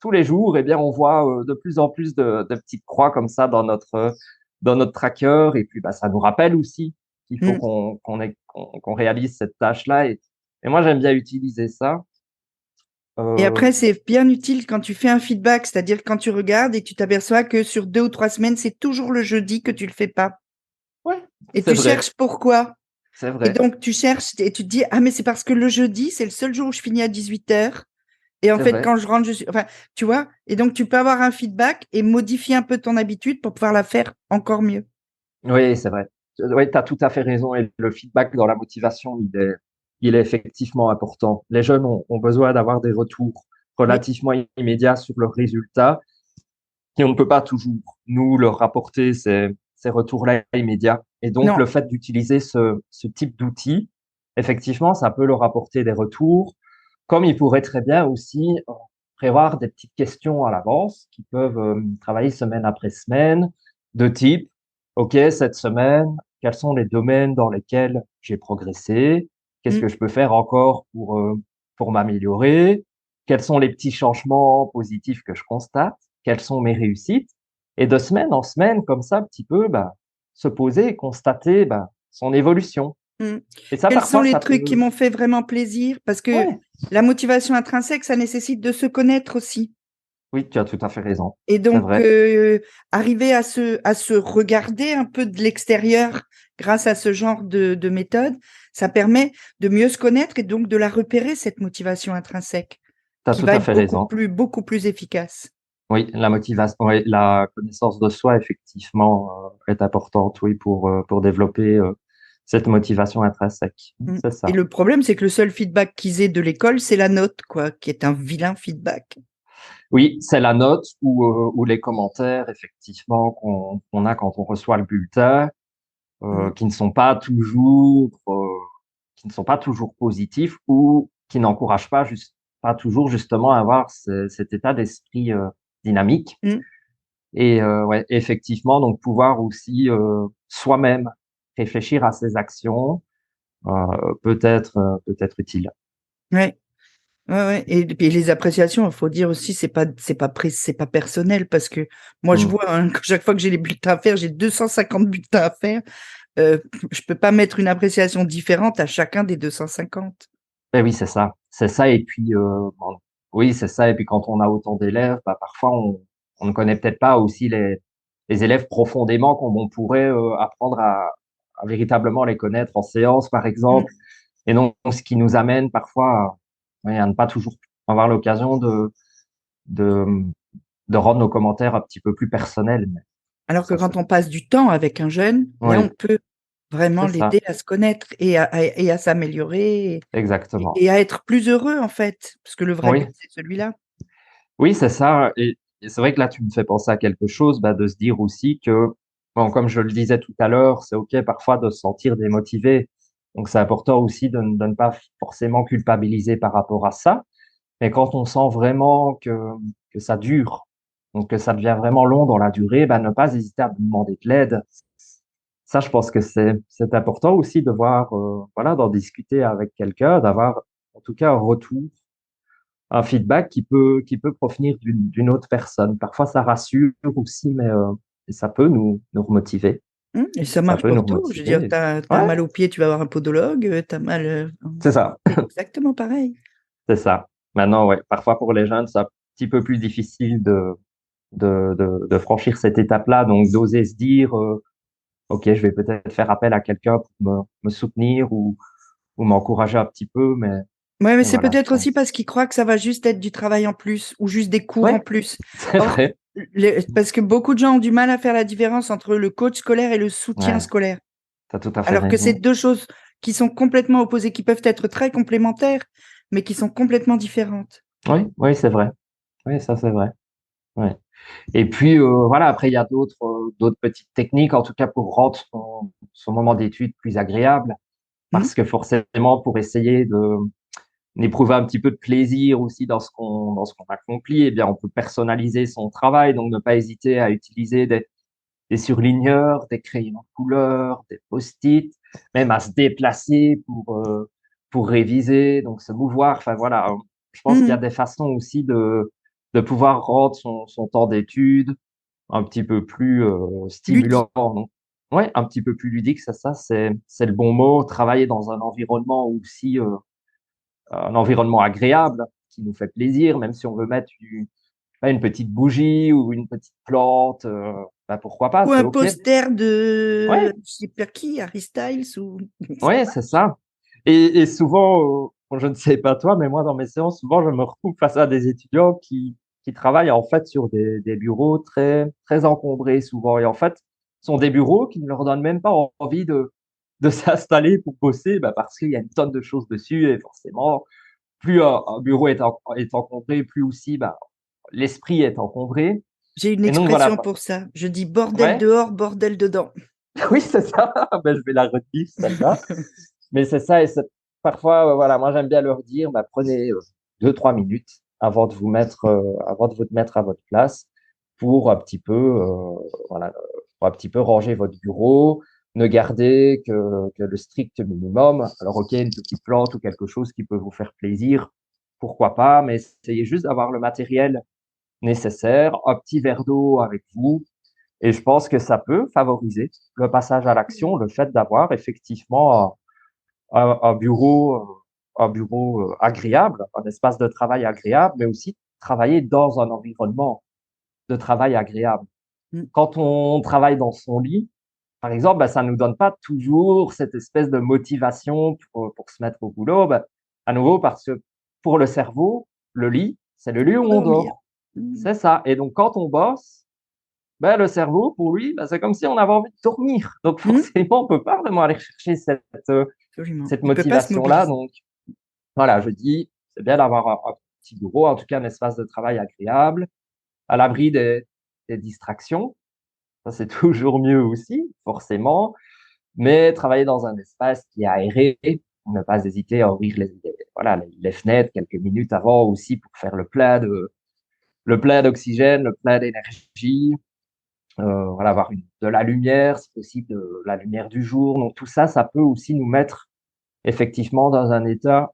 [SPEAKER 2] tous les jours, eh bien, on voit de plus en plus de petites croix comme ça dans notre tracker. Et puis, bah, ça nous rappelle aussi qu'il faut
[SPEAKER 1] Mmh.
[SPEAKER 2] qu'on réalise cette tâche-là. Et moi, j'aime bien utiliser ça.
[SPEAKER 1] Et
[SPEAKER 2] Euh,
[SPEAKER 1] après, c'est bien utile quand tu fais un feedback, c'est-à-dire quand tu regardes et que tu t'aperçois que sur 2 ou 3 semaines, c'est toujours le jeudi que tu le fais pas
[SPEAKER 2] ouais,
[SPEAKER 1] et
[SPEAKER 2] c'est
[SPEAKER 1] tu
[SPEAKER 2] vrai.
[SPEAKER 1] cherches pourquoi.
[SPEAKER 2] c'est
[SPEAKER 1] Et
[SPEAKER 2] vrai,
[SPEAKER 1] donc, tu cherches et tu te dis, ah, mais c'est parce que le jeudi, c'est le seul jour où je finis à 18h. Et en
[SPEAKER 2] c'est
[SPEAKER 1] fait,
[SPEAKER 2] vrai.
[SPEAKER 1] quand je rentre, enfin, tu vois, et donc tu peux avoir un feedback et modifier un peu ton habitude pour pouvoir la faire encore mieux.
[SPEAKER 2] Oui, c'est vrai. Oui, tu as tout à fait raison. Et le feedback dans la motivation, il est effectivement important. Les jeunes ont besoin d'avoir des retours
[SPEAKER 1] Oui,
[SPEAKER 2] relativement immédiats sur leurs résultats et on ne peut pas toujours nous leur rapporter ces retours-là immédiats. Et donc,
[SPEAKER 1] non,
[SPEAKER 2] le fait d'utiliser ce type d'outils, effectivement, ça peut leur apporter des retours, comme il pourrait très bien aussi prévoir des petites questions à l'avance qui peuvent travailler semaine après semaine, de type, OK, cette semaine, quels sont les domaines dans lesquels j'ai progressé? Qu'est-ce
[SPEAKER 1] mm,
[SPEAKER 2] que je peux faire encore pour m'améliorer? Quels sont les petits changements positifs que je constate? Quelles sont mes réussites? Et de semaine en semaine, comme ça, un petit peu, bah, se poser et constater bah, son évolution.
[SPEAKER 1] mm.
[SPEAKER 2] Et ça,
[SPEAKER 1] Quels sont
[SPEAKER 2] parfois,
[SPEAKER 1] les
[SPEAKER 2] ça
[SPEAKER 1] trucs qui
[SPEAKER 2] peut...
[SPEAKER 1] m'ont fait vraiment plaisir? Parce que
[SPEAKER 2] Ouais,
[SPEAKER 1] la motivation intrinsèque, ça nécessite de se connaître aussi.
[SPEAKER 2] oui, tu as tout à fait raison.
[SPEAKER 1] Et
[SPEAKER 2] C'est
[SPEAKER 1] donc,
[SPEAKER 2] vrai.
[SPEAKER 1] arriver à se regarder un peu de l'extérieur grâce à ce genre de méthode, ça permet de mieux se connaître et donc de la repérer, cette motivation intrinsèque,
[SPEAKER 2] Tu as
[SPEAKER 1] qui
[SPEAKER 2] tout
[SPEAKER 1] va
[SPEAKER 2] à
[SPEAKER 1] être
[SPEAKER 2] fait raison.
[SPEAKER 1] beaucoup plus efficace.
[SPEAKER 2] Oui, la motivation, oui, la connaissance de soi, effectivement, est importante, oui, pour développer cette motivation intrinsèque.
[SPEAKER 1] Mm.
[SPEAKER 2] C'est
[SPEAKER 1] Et
[SPEAKER 2] ça.
[SPEAKER 1] le problème, c'est que le seul feedback qu'ils aient de l'école, c'est la note, quoi, qui est un vilain feedback.
[SPEAKER 2] Oui, c'est la note ou les commentaires, effectivement, qu'on a quand on reçoit le bulletin,
[SPEAKER 1] Mm.
[SPEAKER 2] qui ne sont pas toujours, qui ne sont pas toujours positifs ou qui n'encouragent pas toujours justement à avoir cet état d'esprit dynamique.
[SPEAKER 1] Mm.
[SPEAKER 2] Et ouais, effectivement, donc pouvoir aussi soi-même réfléchir à ses actions peut être utile.
[SPEAKER 1] Ouais. Ouais, ouais. Et puis les appréciations, il faut dire aussi, c'est pas personnel parce que moi, je
[SPEAKER 2] Mm.
[SPEAKER 1] vois, hein, que chaque fois que j'ai les bulletins à faire, j'ai 250 bulletins à faire. euh, je peux pas mettre une appréciation différente à chacun des 250.
[SPEAKER 2] Ben oui, c'est ça. C'est ça. Et puis, bon, oui, c'est ça. Et puis, quand on a autant d'élèves, bah, parfois, on ne connaît peut-être pas aussi les élèves profondément comme on pourrait apprendre à véritablement les connaître en séance, par
[SPEAKER 1] Mm.
[SPEAKER 2] exemple. Et donc, ce qui nous amène parfois ouais, à ne pas toujours avoir l'occasion de, de rendre nos commentaires un petit peu plus personnels. Mais
[SPEAKER 1] Alors que
[SPEAKER 2] ça, c'est,
[SPEAKER 1] quand on passe du temps avec un jeune, là, on
[SPEAKER 2] oui,
[SPEAKER 1] peut vraiment
[SPEAKER 2] c'est ça.
[SPEAKER 1] l'aider à se connaître et à s'améliorer
[SPEAKER 2] Exactement.
[SPEAKER 1] et à être plus heureux, en fait, parce que le vrai
[SPEAKER 2] Oui,
[SPEAKER 1] but, c'est celui-là.
[SPEAKER 2] oui, c'est ça. Et c'est vrai que là, tu me fais penser à quelque chose, bah, de se dire aussi que, bon, comme je le disais tout à l'heure, c'est OK parfois de se sentir démotivé. Donc, c'est important aussi de ne pas forcément culpabiliser par rapport à ça. Mais quand on sent vraiment que ça dure, donc que ça devient vraiment long dans la durée, bah, ne pas hésiter à demander de l'aide. Ça, je pense que c'est important aussi de voir, voilà, d'en discuter avec quelqu'un, d'avoir en tout cas un retour, un feedback qui peut provenir d'une autre personne. Parfois, ça rassure aussi, mais ça peut nous remotiver.
[SPEAKER 1] Et ça
[SPEAKER 2] Ça
[SPEAKER 1] marche
[SPEAKER 2] peut nous
[SPEAKER 1] pour tout. Je veux dire,
[SPEAKER 2] remotiver.
[SPEAKER 1] t'as
[SPEAKER 2] Ouais,
[SPEAKER 1] mal au pied, tu vas voir un podologue, t'as mal.
[SPEAKER 2] c'est ça,
[SPEAKER 1] C'est exactement pareil.
[SPEAKER 2] c'est ça. Maintenant, ouais, parfois pour les jeunes, c'est un petit peu plus difficile de franchir cette étape-là, donc d'oser se dire, OK, je vais peut-être faire appel à quelqu'un pour me soutenir ou m'encourager un petit peu,
[SPEAKER 1] Ouais, mais
[SPEAKER 2] mais
[SPEAKER 1] c'est
[SPEAKER 2] voilà, je
[SPEAKER 1] peut-être aussi
[SPEAKER 2] pense.
[SPEAKER 1] parce qu'ils croient que ça va juste être du travail en plus ou juste des cours en
[SPEAKER 2] Ouais,
[SPEAKER 1] plus.
[SPEAKER 2] c'est
[SPEAKER 1] Or,
[SPEAKER 2] vrai.
[SPEAKER 1] parce que beaucoup de gens ont du mal à faire la différence entre le coach scolaire et le soutien
[SPEAKER 2] Ouais,
[SPEAKER 1] scolaire.
[SPEAKER 2] tu as tout à fait
[SPEAKER 1] Alors que c'est
[SPEAKER 2] raison.
[SPEAKER 1] deux choses qui sont complètement opposées, qui peuvent être très complémentaires, mais qui sont complètement différentes.
[SPEAKER 2] Oui, oui, c'est vrai. Oui, ça, c'est vrai. Ouais. Et puis, voilà, après, il y a d'autres petites techniques, en tout cas pour rendre son moment d'étude plus agréable,
[SPEAKER 1] Hmm.
[SPEAKER 2] parce que forcément, pour essayer d'éprouver un petit peu de plaisir aussi dans ce qu'on accomplit, eh bien, on peut personnaliser son travail, donc ne pas hésiter à utiliser des surligneurs, des crayons de couleur, des post-it, même à se déplacer pour réviser, donc se mouvoir. Enfin, voilà, je pense qu'il y a
[SPEAKER 1] Hmm.
[SPEAKER 2] des façons aussi de pouvoir rendre son temps d'étude un petit peu plus
[SPEAKER 1] Ludique.
[SPEAKER 2] stimulant. Donc, ouais, un petit peu plus ludique, ça, c'est le bon mot. Travailler dans un environnement aussi, un environnement agréable qui nous fait plaisir, même si on veut mettre pas une petite bougie ou une petite plante. bah, pourquoi pas,
[SPEAKER 1] Ou
[SPEAKER 2] c'est
[SPEAKER 1] un
[SPEAKER 2] OK.
[SPEAKER 1] poster de,
[SPEAKER 2] Ouais,
[SPEAKER 1] je sais pas qui, Harry Styles ou ça
[SPEAKER 2] ouais,
[SPEAKER 1] va.
[SPEAKER 2] c'est ça. Et souvent, bon, je ne sais pas toi, mais moi, dans mes séances, souvent, je me retrouve face à des étudiants qui travaillent en fait sur des bureaux très, très encombrés souvent. Et en fait, ce sont des bureaux qui ne leur donnent même pas envie de s'installer pour bosser, bah, parce qu'il y a une tonne de choses dessus. Et forcément, plus un bureau est encombré, plus aussi bah, l'esprit est encombré.
[SPEAKER 1] J'ai une
[SPEAKER 2] Et donc, voilà.
[SPEAKER 1] expression pour ça. Je dis bordel
[SPEAKER 2] Ouais,
[SPEAKER 1] dehors, bordel dedans.
[SPEAKER 2] oui, c'est ça. Ben, je vais la retenir, celle-là. Mais c'est ça, et parfois, voilà, moi j'aime bien leur dire, bah, prenez 2, 3 minutes avant de vous mettre à votre place pour un petit peu, voilà, pour un petit peu ranger votre bureau, ne garder que le strict minimum. Alors, ok, une petite plante ou quelque chose qui peut vous faire plaisir, pourquoi pas, mais essayez juste d'avoir le matériel nécessaire, un petit verre d'eau avec vous, et je pense que ça peut favoriser le passage à l'action, le fait d'avoir effectivement un bureau agréable, un espace de travail agréable, mais aussi travailler dans un environnement de travail agréable.
[SPEAKER 1] Mm.
[SPEAKER 2] Quand on travaille dans son lit, par exemple, bah, ça ne nous donne pas toujours cette espèce de motivation pour se mettre au boulot. Bah, à nouveau, parce que pour le cerveau, le lit, c'est le lieu où
[SPEAKER 1] Pour
[SPEAKER 2] on
[SPEAKER 1] dormir.
[SPEAKER 2] dort.
[SPEAKER 1] Mm.
[SPEAKER 2] C'est ça. Et donc, quand on bosse, ben, le cerveau, pour lui, ben, c'est comme si on avait envie de dormir. Donc
[SPEAKER 1] Mm.
[SPEAKER 2] forcément, on peut pas vraiment aller chercher
[SPEAKER 1] Absolument.
[SPEAKER 2] cette
[SPEAKER 1] Il peut pas se
[SPEAKER 2] motivation-là.
[SPEAKER 1] mobiliser.
[SPEAKER 2] Donc voilà, je dis, c'est bien d'avoir un petit bureau, en tout cas un espace de travail agréable, à l'abri des distractions. Ça, c'est toujours mieux aussi, forcément. Mais travailler dans un espace qui est aéré, ne pas hésiter à ouvrir voilà, les fenêtres quelques minutes avant aussi pour faire le plein d'oxygène, le plein d'énergie. Voilà, avoir de la lumière, si possible de la lumière du jour. Donc tout ça, ça peut aussi nous mettre effectivement dans un état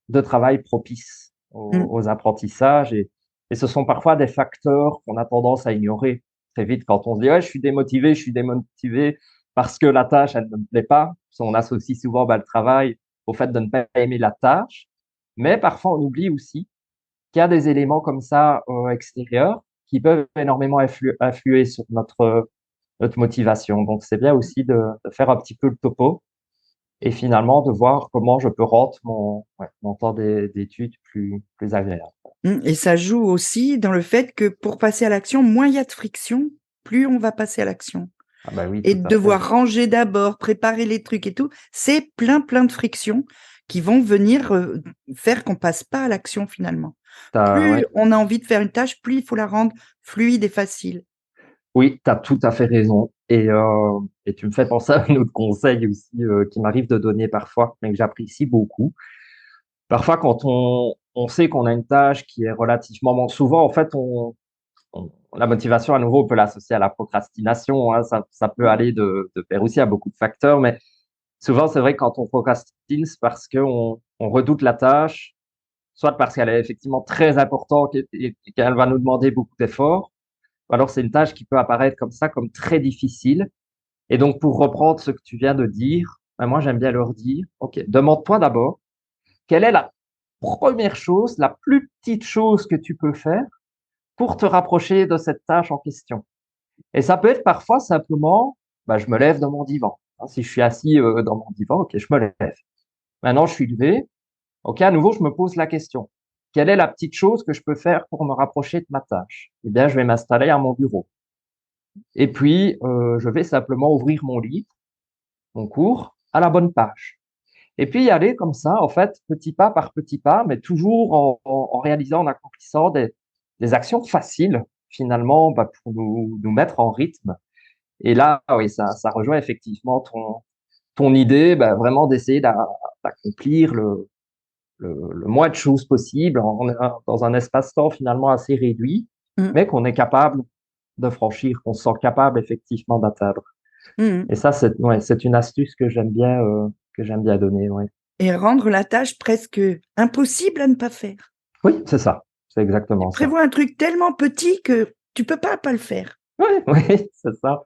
[SPEAKER 2] de travail propice
[SPEAKER 1] Mm.
[SPEAKER 2] aux apprentissages. Et ce sont parfois des facteurs qu'on a tendance à ignorer très vite quand on se dit, ouais, je suis démotivé parce que la tâche, elle ne me plaît pas. On associe souvent bah, le travail au fait de ne pas aimer la tâche. Mais parfois, on oublie aussi qu'il y a des éléments comme ça extérieurs qui peuvent énormément influer sur notre motivation. Donc, c'est bien aussi de faire un petit peu le topo et finalement de voir comment je peux rendre mon temps d'études plus agréable.
[SPEAKER 1] Mm. Et ça joue aussi dans le fait que pour passer à l'action, moins il y a de friction, plus on va passer à l'action.
[SPEAKER 2] Ah bah oui,
[SPEAKER 1] Et
[SPEAKER 2] tout
[SPEAKER 1] de
[SPEAKER 2] à fait.
[SPEAKER 1] devoir ranger d'abord, préparer les trucs et tout, c'est plein, plein de frictions qui vont venir faire qu'on passe pas à l'action finalement. Plus
[SPEAKER 2] Ouais.
[SPEAKER 1] on a envie de faire une tâche, plus il faut la rendre fluide et facile.
[SPEAKER 2] Oui, tu as tout à fait raison. Et tu me fais penser à un autre conseil aussi qui m'arrive de donner parfois, mais que j'apprécie beaucoup. Parfois, quand on sait qu'on a une tâche qui est relativement... Bon, souvent, en fait, la motivation, à nouveau, on peut l'associer à la procrastination, hein. Ça peut aller de pair aussi à beaucoup de facteurs, mais souvent, c'est vrai que quand on procrastine, c'est parce on redoute la tâche, soit parce qu'elle est effectivement très importante et qu'elle va nous demander beaucoup d'efforts, ou alors c'est une tâche qui peut apparaître comme ça, comme très difficile. Et donc, pour reprendre ce que tu viens de dire, ben moi, j'aime bien leur dire, OK, demande-toi d'abord, quelle est la première chose, la plus petite chose que tu peux faire pour te rapprocher de cette tâche en question. Et ça peut être parfois simplement, bah, je me lève de mon divan. Hein, si je suis assis dans mon divan, ok, je me lève. Maintenant, je suis levé. Ok, à nouveau, je me pose la question. Quelle est la petite chose que je peux faire pour me rapprocher de ma tâche? Eh bien, je vais m'installer à mon bureau. Et puis, je vais simplement ouvrir mon livre, mon cours, à la bonne page. Et puis y aller comme ça, en fait, petit pas par petit pas, mais toujours en réalisant, en accomplissant des actions faciles, finalement, bah, pour nous mettre en rythme. Et là, oui, ça rejoint effectivement ton idée, bah, vraiment d'essayer d'accomplir le moins de choses possible dans un espace-temps finalement assez réduit,
[SPEAKER 1] Mm.
[SPEAKER 2] mais qu'on est capable de franchir, qu'on se sent capable effectivement d'atteindre.
[SPEAKER 1] Mm.
[SPEAKER 2] Et ça, c'est une astuce que j'aime bien donner, ouais.
[SPEAKER 1] Et rendre la tâche presque impossible à ne pas faire.
[SPEAKER 2] Oui, c'est ça. C'est
[SPEAKER 1] Tu
[SPEAKER 2] exactement ça.
[SPEAKER 1] prévois un truc tellement petit que tu peux pas le faire.
[SPEAKER 2] Oui, oui, c'est ça.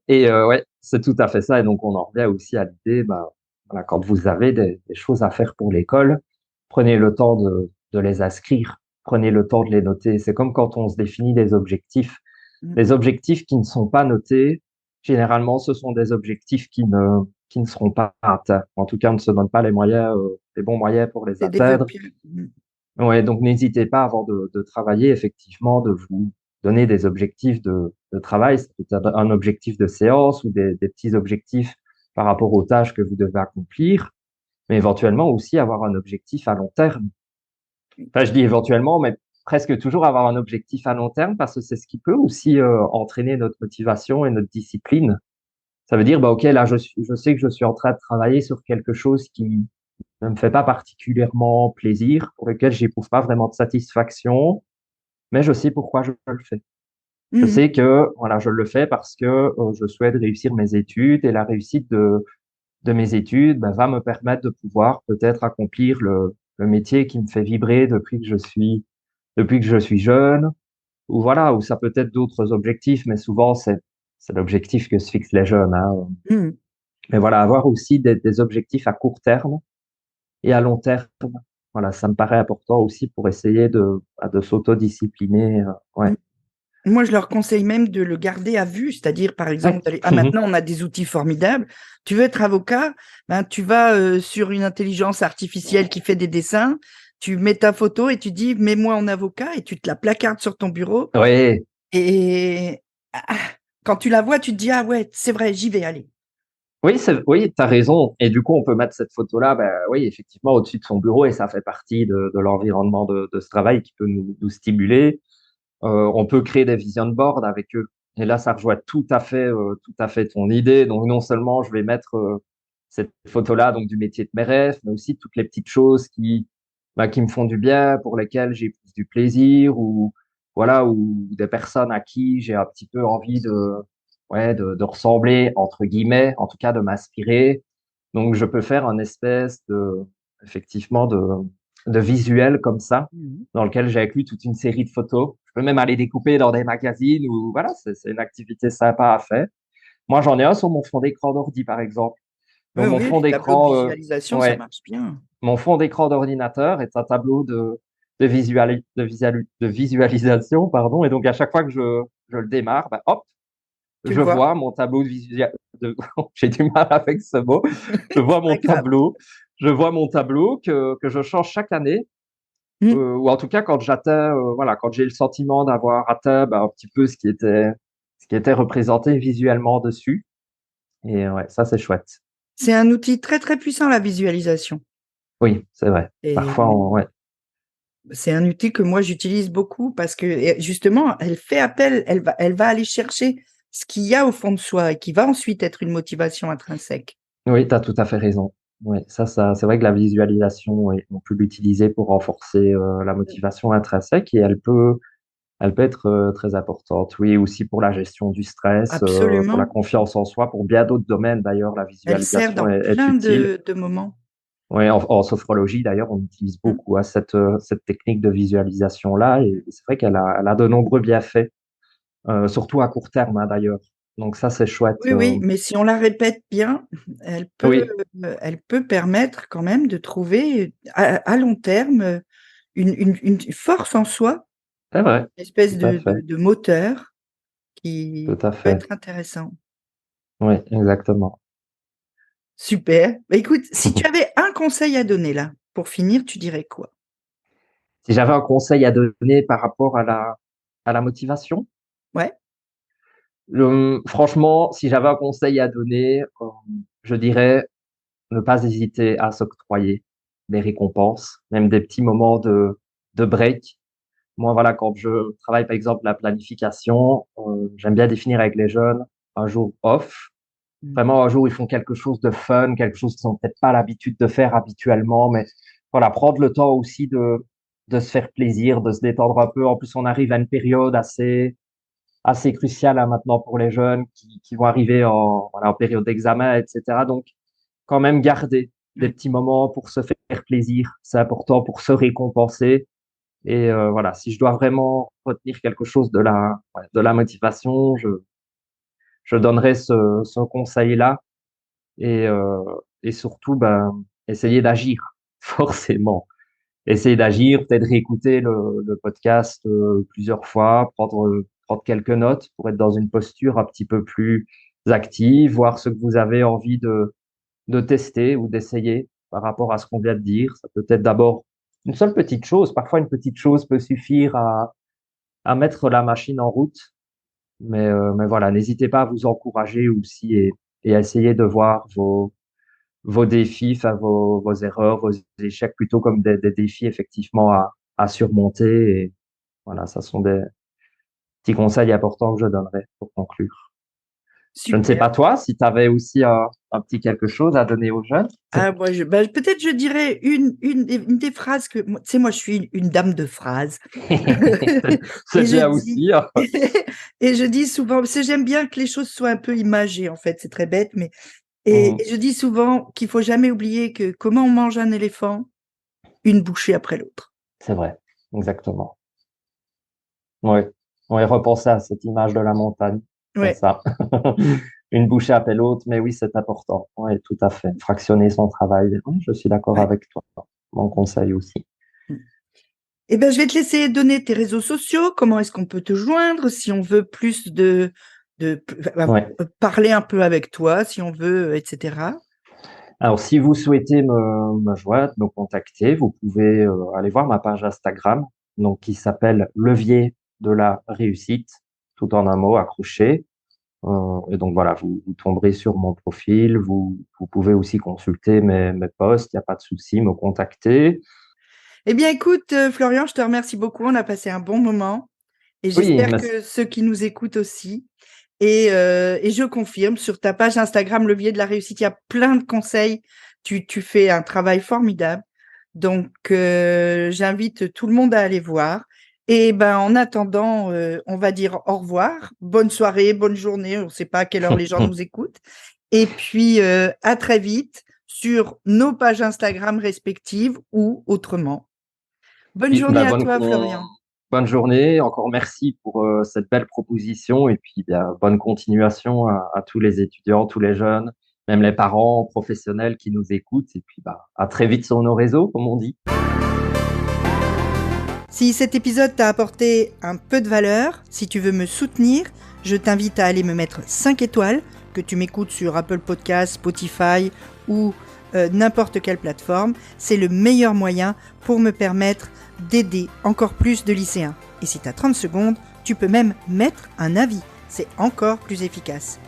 [SPEAKER 2] Et ouais, c'est tout à fait ça. Et donc, on en revient aussi à l'idée, bah, voilà, quand vous avez des choses à faire pour l'école, prenez le temps de les inscrire, prenez le temps de les noter. C'est comme quand on se définit des objectifs. Les objectifs qui ne sont pas notés, généralement, ce sont des objectifs qui ne seront pas atteints. En tout cas, on ne se donne pas les bons moyens pour les
[SPEAKER 1] C'est des vœux
[SPEAKER 2] atteindre.
[SPEAKER 1] pieux.
[SPEAKER 2] Ouais, donc n'hésitez pas avant de travailler, effectivement, de vous donner des objectifs de travail. Ça peut être un objectif de séance ou des petits objectifs par rapport aux tâches que vous devez accomplir, mais éventuellement aussi avoir un objectif à long terme. Enfin, je dis éventuellement, mais presque toujours avoir un objectif à long terme parce que c'est ce qui peut aussi entraîner notre motivation et notre discipline. Ça veut dire, bah, OK, là, je sais que je suis en train de travailler sur quelque chose qui ne me fait pas particulièrement plaisir, pour lequel j'éprouve pas vraiment de satisfaction, mais je sais pourquoi je le fais. Je
[SPEAKER 1] Mhm.
[SPEAKER 2] sais que, voilà, je le fais parce que je souhaite réussir mes études et la réussite de mes études, ben, va me permettre de pouvoir peut-être accomplir le métier qui me fait vibrer depuis que je suis jeune, ou voilà, ou ça peut être d'autres objectifs, mais souvent c'est l'objectif que se fixent les jeunes, hein.
[SPEAKER 1] Mhm.
[SPEAKER 2] Mais voilà, avoir aussi des objectifs à court terme et à long terme. Voilà, ça me paraît important aussi pour essayer de s'autodiscipliner. Ouais.
[SPEAKER 1] Mhm. Moi, je leur conseille même de le garder à vue, c'est-à-dire, par
[SPEAKER 2] Ouais.
[SPEAKER 1] exemple, ah, maintenant, on a des outils formidables. Tu veux être avocat, ben, tu vas sur une intelligence artificielle qui fait des dessins, tu mets ta photo et tu dis, mets-moi en avocat, et tu te la placardes sur ton bureau.
[SPEAKER 2] Oui,
[SPEAKER 1] Et quand tu la vois, tu te dis, ah ouais, c'est vrai, j'y vais aller.
[SPEAKER 2] oui, tu as raison. Et du coup, on peut mettre cette photo-là, ben, oui, effectivement, au-dessus de son bureau, et ça fait partie de l'environnement de ce travail qui peut nous stimuler. On peut créer des vision boards avec eux. Et là, ça rejoint tout à fait ton idée. Donc, non seulement je vais mettre cette photo-là, donc du métier de mes rêves, mais aussi toutes les petites choses qui me font du bien, pour lesquelles j'ai plus du plaisir, ou voilà, ou des personnes à qui j'ai un petit peu envie de ressembler, entre guillemets, en tout cas de m'inspirer. Donc, je peux faire un espèce effectivement, de visuel comme ça,
[SPEAKER 1] Mhm.
[SPEAKER 2] dans lequel j'ai inclus toute une série de photos. Je peux même aller découper dans des magazines, ou voilà, c'est une activité sympa à faire. Moi, j'en ai un sur mon fond d'écran d'ordi, par exemple.
[SPEAKER 1] Oui,
[SPEAKER 2] Donc, mon
[SPEAKER 1] oui,
[SPEAKER 2] fond
[SPEAKER 1] les tableaux de
[SPEAKER 2] d'écran,
[SPEAKER 1] visualisation, ça
[SPEAKER 2] ouais,
[SPEAKER 1] marche bien.
[SPEAKER 2] mon fond d'écran d'ordinateur est un tableau de visualisation, pardon. Et donc, à chaque fois que je le démarre, bah, hop,
[SPEAKER 1] Tu le
[SPEAKER 2] je
[SPEAKER 1] vois?
[SPEAKER 2] vois mon tableau j'ai du mal avec ce mot. Je vois
[SPEAKER 1] C'est
[SPEAKER 2] mon
[SPEAKER 1] pas grave.
[SPEAKER 2] tableau. Je vois mon tableau que je change chaque année,
[SPEAKER 1] Mhm.
[SPEAKER 2] ou en tout cas quand voilà, quand j'ai le sentiment d'avoir atteint un petit peu ce qui était représenté visuellement dessus. Et ouais, ça c'est chouette.
[SPEAKER 1] C'est un outil très, très puissant, la visualisation.
[SPEAKER 2] Oui, c'est vrai. Parfois,
[SPEAKER 1] Et
[SPEAKER 2] ouais.
[SPEAKER 1] c'est un outil que moi j'utilise beaucoup parce que justement, elle fait appel, elle va aller chercher ce qu'il y a au fond de soi et qui va ensuite être une motivation intrinsèque.
[SPEAKER 2] Oui, tu as tout à fait raison. Oui, c'est vrai que la visualisation, oui, on peut l'utiliser pour renforcer la motivation intrinsèque, et elle peut être très importante. Oui, aussi pour la gestion du stress, pour la
[SPEAKER 1] Absolument.
[SPEAKER 2] confiance en soi, pour bien d'autres domaines d'ailleurs, la
[SPEAKER 1] Elle sert
[SPEAKER 2] visualisation
[SPEAKER 1] dans
[SPEAKER 2] est
[SPEAKER 1] plein
[SPEAKER 2] utile.
[SPEAKER 1] de moments.
[SPEAKER 2] Oui, en sophrologie d'ailleurs, on utilise
[SPEAKER 1] Mm.
[SPEAKER 2] beaucoup cette technique de visualisation-là, et c'est vrai elle a de nombreux bienfaits, surtout à court terme, hein, d'ailleurs. Donc ça, c'est chouette.
[SPEAKER 1] Oui, oui, mais si on la répète bien,
[SPEAKER 2] Oui,
[SPEAKER 1] elle peut permettre quand même de trouver à long terme une force en soi,
[SPEAKER 2] c'est vrai,
[SPEAKER 1] une espèce
[SPEAKER 2] tout à fait,
[SPEAKER 1] de moteur
[SPEAKER 2] tout
[SPEAKER 1] qui
[SPEAKER 2] à
[SPEAKER 1] peut
[SPEAKER 2] fait.
[SPEAKER 1] être intéressant.
[SPEAKER 2] Oui, exactement.
[SPEAKER 1] Super. Bah, écoute, si tu avais un conseil à donner là, pour finir, tu dirais quoi?
[SPEAKER 2] Si j'avais un conseil à donner par rapport à la motivation,
[SPEAKER 1] Ouais?
[SPEAKER 2] franchement, si j'avais un conseil à donner, je dirais ne pas hésiter à s'octroyer des récompenses, même des petits moments de break. Moi, voilà, quand je travaille par exemple la planification, j'aime bien définir avec les jeunes un jour off.
[SPEAKER 1] Mmh.
[SPEAKER 2] Vraiment un jour où ils font quelque chose de fun, quelque chose qu'ils n'ont peut-être pas l'habitude de faire habituellement, mais voilà, prendre le temps aussi de se faire plaisir, de se détendre un peu. En plus, on arrive à une période assez cruciale, hein, maintenant pour les jeunes qui vont arriver voilà, en période d'examen, etc. Donc, quand même garder des
[SPEAKER 1] Ouais.
[SPEAKER 2] petits moments pour se faire plaisir, c'est important pour se récompenser. Et voilà, si je dois vraiment retenir quelque chose ouais, de la motivation, je donnerais ce conseil-là, et, euh, et surtout, ben, essayer d'agir, forcément. Essayer d'agir, peut-être réécouter le podcast plusieurs fois, prendre prendre quelques notes pour être dans une posture un petit peu plus active, voir ce que vous avez envie de tester ou d'essayer par rapport à ce qu'on vient de dire. Ça peut être d'abord une seule petite chose. Parfois, une petite chose peut suffire à mettre la machine en route. Mais voilà, n'hésitez pas à vous encourager aussi et à essayer de voir vos défis, enfin vos erreurs, vos échecs plutôt comme des défis effectivement à surmonter. Et voilà, ça sont des petits conseils importants que je donnerais pour conclure. Je ne sais
[SPEAKER 1] Super.
[SPEAKER 2] pas toi, si tu avais aussi un petit quelque chose à donner aux jeunes.
[SPEAKER 1] Ah, moi, peut-être je dirais une des phrases que, tu sais, moi, je suis une dame de phrases.
[SPEAKER 2] C'est
[SPEAKER 1] Et je
[SPEAKER 2] bien
[SPEAKER 1] dis,
[SPEAKER 2] aussi, hein.
[SPEAKER 1] et je dis souvent, parce que j'aime bien que les choses soient un peu imagées, en fait, c'est très bête, mais, et
[SPEAKER 2] Mhm.
[SPEAKER 1] je dis souvent qu'il faut jamais oublier que comment on mange un éléphant, une bouchée après l'autre.
[SPEAKER 2] C'est vrai, exactement. Oui, on repenser à cette image de la montagne, c'est
[SPEAKER 1] Ouais.
[SPEAKER 2] ça. Une bouchée après l'autre, mais oui, c'est important. Oui, tout à fait. Fractionner son travail. Oui, je suis d'accord
[SPEAKER 1] Ouais.
[SPEAKER 2] avec toi. Mon conseil aussi.
[SPEAKER 1] Eh ben, je vais te laisser donner tes réseaux sociaux. Comment est-ce qu'on peut te joindre si on veut plus de
[SPEAKER 2] Ouais.
[SPEAKER 1] parler un peu avec toi, si on veut, etc.
[SPEAKER 2] Alors, si vous souhaitez me joindre, me contacter, vous pouvez aller voir ma page Instagram, donc qui s'appelle Levier de la réussite, tout en un mot accroché. Et donc voilà, vous tomberez sur mon profil. Vous pouvez aussi consulter mes posts, il n'y a pas de souci, me contacter.
[SPEAKER 1] Eh bien, écoute, Florian, je te remercie beaucoup. On a passé un bon moment et
[SPEAKER 2] Oui,
[SPEAKER 1] j'espère que ceux qui nous écoutent aussi. Et je confirme, sur ta page Instagram, Levier de la réussite, il y a plein de conseils. Tu fais un travail formidable. Donc, j'invite tout le monde à aller voir. Et ben, en attendant, on va dire au revoir. Bonne soirée, bonne journée. On ne sait pas à quelle heure les gens nous écoutent. Et puis, à très vite sur nos pages Instagram respectives ou autrement. Bonne
[SPEAKER 2] oui,
[SPEAKER 1] journée
[SPEAKER 2] bah,
[SPEAKER 1] à toi, Florian.
[SPEAKER 2] bonne journée. Encore merci pour cette belle proposition et puis bien, bonne continuation à tous les étudiants, tous les jeunes, même les parents, professionnels qui nous écoutent. Et puis bah, à très vite sur nos réseaux, comme on dit.
[SPEAKER 1] Si cet épisode t'a apporté un peu de valeur, si tu veux me soutenir, je t'invite à aller me mettre 5 étoiles, que tu m'écoutes sur Apple Podcasts, Spotify ou n'importe quelle plateforme. C'est le meilleur moyen pour me permettre d'aider encore plus de lycéens. Et si tu as 30 secondes, tu peux même mettre un avis. C'est encore plus efficace.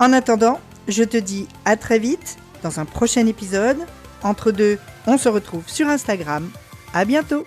[SPEAKER 1] En attendant, je te dis à très vite dans un prochain épisode. Entre deux, on se retrouve sur Instagram. À bientôt!